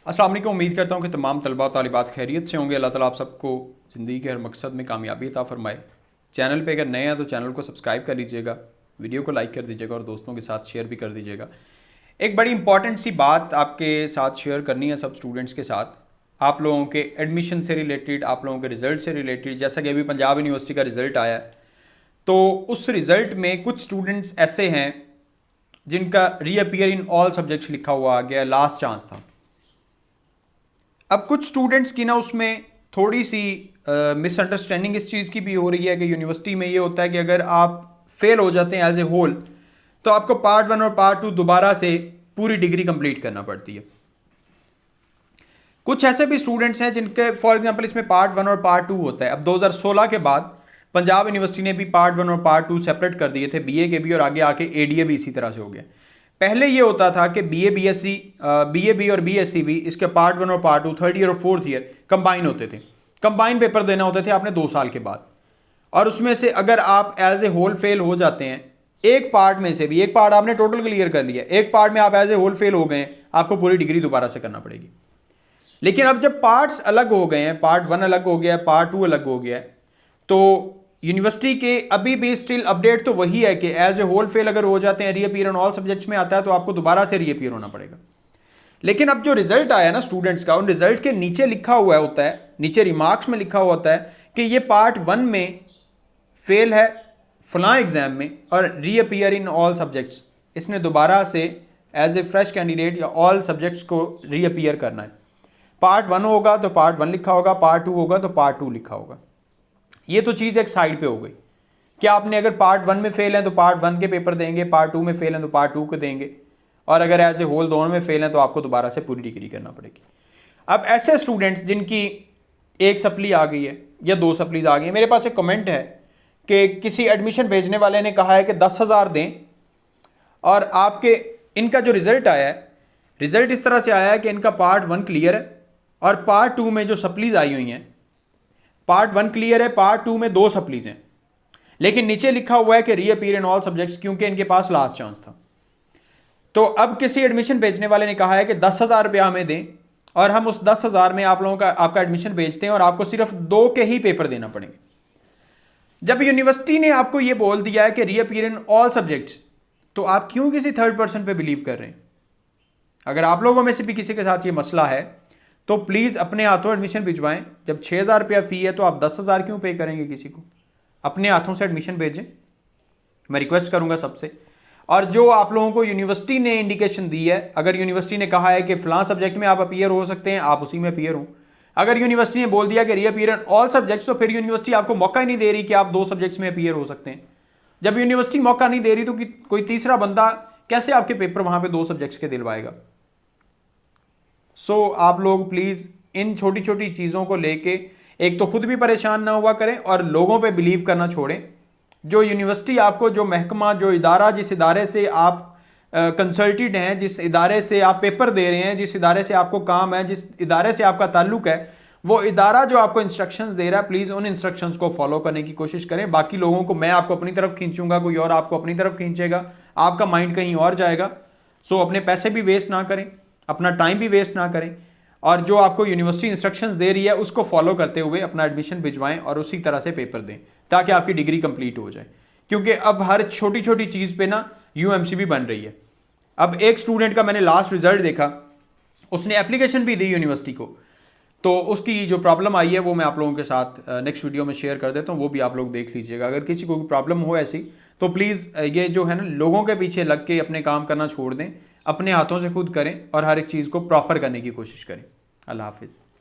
अस्सलाम वालेकुम। उम्मीद करता हूँ कि तमाम तलबा और तालिबात खैरियत से होंगे। अल्लाह ताला आप सबको ज़िंदगी के हर मकसद में कामयाबी अता फ़रमाए। चैनल पे अगर नए हैं तो चैनल को सब्सक्राइब कर लीजिएगा, वीडियो को लाइक कर दीजिएगा और दोस्तों के साथ शेयर भी कर दीजिएगा। एक बड़ी इंपॉर्टेंट सी बात आपके साथ शेयर करनी है सब स्टूडेंट्स के साथ, आप लोगों के एडमिशन से रिलेटेड, आप लोगों के रिज़ल्ट से रिलेटेड। जैसा कि अभी पंजाब यूनिवर्सिटी का रिज़ल्ट आया है, तो उस रिज़ल्ट में कुछ स्टूडेंट्स ऐसे हैं जिनका रीअपियर इन ऑल सब्जेक्ट्स लिखा हुआ आ गया, लास्ट चांस था। अब कुछ स्टूडेंट्स की ना उसमें थोड़ी सी मिसअंडरस्टैंडिंग इस चीज़ की भी हो रही है कि यूनिवर्सिटी में ये होता है कि अगर आप फेल हो जाते हैं एज ए होल, तो आपको पार्ट 1 और पार्ट 2 दोबारा से पूरी डिग्री कंप्लीट करना पड़ती है। कुछ ऐसे भी स्टूडेंट्स हैं जिनके फॉर एग्जांपल इसमें पार्ट 1 और पार्ट 2 होता है। अब 2016 के बाद पंजाब यूनिवर्सिटी ने भी पार्ट 1 और पार्ट 2 सेपरेट कर दिए थे, बीए के भी, और आगे आके एडीए भी इसी तरह से हो गया। पहले ये होता था कि बीए बीएससी, बीए बी और बीएससी भी, इसके पार्ट 1 और पार्ट 2 थर्ड ईयर और फोर्थ ईयर कंबाइन होते थे। कंबाइन पेपर देना होते थे आपने 2 साल के बाद, और उसमें से अगर आप एज ए होल फेल हो जाते हैं एक पार्ट में से भी, एक पार्ट आपने टोटल क्लियर कर लिया, एक पार्ट में आप एज ए होल फेल हो गए, आपको पूरी डिग्री दोबारा से करना पड़ेगी। लेकिन अब जब पार्ट्स अलग हो गए हैं, पार्ट 1 अलग हो गया है, पार्ट 2 अलग हो गया है, तो यूनिवर्सिटी के अभी भी स्टिल अपडेट तो वही है कि एज ए होल फेल अगर हो जाते हैं, रीअपीयर इन ऑल सब्जेक्ट्स में आता है, तो आपको दोबारा से रीअपीयर होना पड़ेगा। लेकिन अब जो रिजल्ट आया ना स्टूडेंट्स का, उन रिजल्ट के नीचे लिखा हुआ होता है, नीचे रिमार्क्स में लिखा हुआ होता है कि ये पार्ट 1 में फेल है फलां एग्जाम में और रीअपीयर इन ऑल सब्जेक्ट्स, इसने दोबारा से एज ए फ्रेश कैंडिडेट या ऑल सब्जेक्ट्स को रीअपीयर करना है। पार्ट 1 होगा तो पार्ट 1 लिखा होगा, पार्ट 2 होगा तो पार्ट 2 लिखा होगा। ये तो चीज़ एक साइड पे हो गई कि आपने अगर पार्ट 1 में फेल हैं तो पार्ट 1 के पेपर देंगे, पार्ट 2 में फेल हैं तो पार्ट 2 के देंगे, और अगर एज ए होल दोनों में फेल हैं तो आपको दोबारा से पूरी डिग्री करना पड़ेगी। अब ऐसे स्टूडेंट्स जिनकी एक सप्ली आ गई है या 2 सप्लीज आ गई है, मेरे पास एक कमेंट है कि किसी एडमिशन भेजने वाले ने कहा है कि 10,000 दें, और आपके इनका जो रिज़ल्ट आया है, रिज़ल्ट इस तरह से आया है कि इनका पार्ट 1 क्लियर है और पार्ट 2 में जो सप्लीज आई हुई हैं, पार्ट 1 क्लियर है, पार्ट 2 में 2 सप्लीज हैं, लेकिन नीचे लिखा हुआ है कि रीअपीयर इन ऑल सब्जेक्ट्स, क्योंकि इनके पास लास्ट चांस था। तो अब किसी एडमिशन भेजने वाले ने कहा है कि 10,000 रुपया हमें दें और हम उस 10,000 में आप लोगों का आपका एडमिशन भेजते हैं और आपको सिर्फ 2 के ही पेपर देना पड़ेंगे। जब यूनिवर्सिटी ने आपको ये बोल दिया है कि रीअपीयर इन ऑल सब्जेक्ट्स, तो आप क्यों किसी थर्ड पर्सन पे बिलीव कर रहे हैं? अगर आप लोगों में से भी किसी के साथ ये मसला है तो प्लीज़ अपने हाथों एडमिशन भिजवाएं। जब 6,000 रुपया फ़ी है तो आप 10,000 क्यों पे करेंगे किसी को? अपने हाथों से एडमिशन भेजें, मैं रिक्वेस्ट करूंगा सबसे। और जो आप लोगों को यूनिवर्सिटी ने इंडिकेशन दी है, अगर यूनिवर्सिटी ने कहा है कि फ़लाँ सब्जेक्ट में आप अपीयर हो सकते हैं, आप उसी में अपीयर हों। अगर यूनिवर्सिटी ने बोल दिया कि रीअपीयर इन ऑल सब्जेक्ट्स, तो फिर यूनिवर्सिटी आपको मौका ही नहीं दे रही कि आप 2 सब्जेक्ट्स में अपीयर हो सकते हैं। जब यूनिवर्सिटी मौका नहीं दे रही तो कोई तीसरा बंदा कैसे आपके पेपर वहाँ पर 2 सब्जेक्ट्स के दिलवाएगा? सो आप लोग प्लीज़ इन छोटी छोटी चीज़ों को लेके एक तो खुद भी परेशान ना हुआ करें और लोगों पे बिलीव करना छोड़ें। जो यूनिवर्सिटी आपको, जो महकमा, जो इदारा, जिस इदारे से आप कंसल्टेड हैं, जिस इदारे से आप पेपर दे रहे हैं, जिस इदारे से आपको काम है, जिस इदारे से आपका ताल्लुक है, वो इदारा जो आपको इंस्ट्रक्शंस दे रहा है, प्लीज़ उन इंस्ट्रक्शंस को फॉलो करने की कोशिश करें। बाकी लोगों को मैं आपको अपनी तरफ खींचूंगा, कोई और आपको अपनी तरफ खींचेगा, आपका माइंड कहीं और जाएगा। सो अपने पैसे भी वेस्ट ना करें, अपना टाइम भी वेस्ट ना करें, और जो आपको यूनिवर्सिटी इंस्ट्रक्शंस दे रही है उसको फॉलो करते हुए अपना एडमिशन भिजवाएं और उसी तरह से पेपर दें ताकि आपकी डिग्री कंप्लीट हो जाए। क्योंकि अब हर छोटी छोटी चीज़ पे ना यूएमसी भी बन रही है। अब एक स्टूडेंट का मैंने लास्ट रिजल्ट देखा, उसने एप्लीकेशन भी दी यूनिवर्सिटी को, तो उसकी जो प्रॉब्लम आई है वो मैं आप लोगों के साथ नेक्स्ट वीडियो में शेयर कर देता हूँ, वो भी आप लोग देख लीजिएगा। अगर किसी को प्रॉब्लम हो ऐसी तो प्लीज़ ये जो है ना, लोगों के पीछे लग के अपने काम करना छोड़ दें, अपने हाथों से खुद करें और हर एक चीज़ को प्रॉपर करने की कोशिश करें। अल्लाह हाफिज़।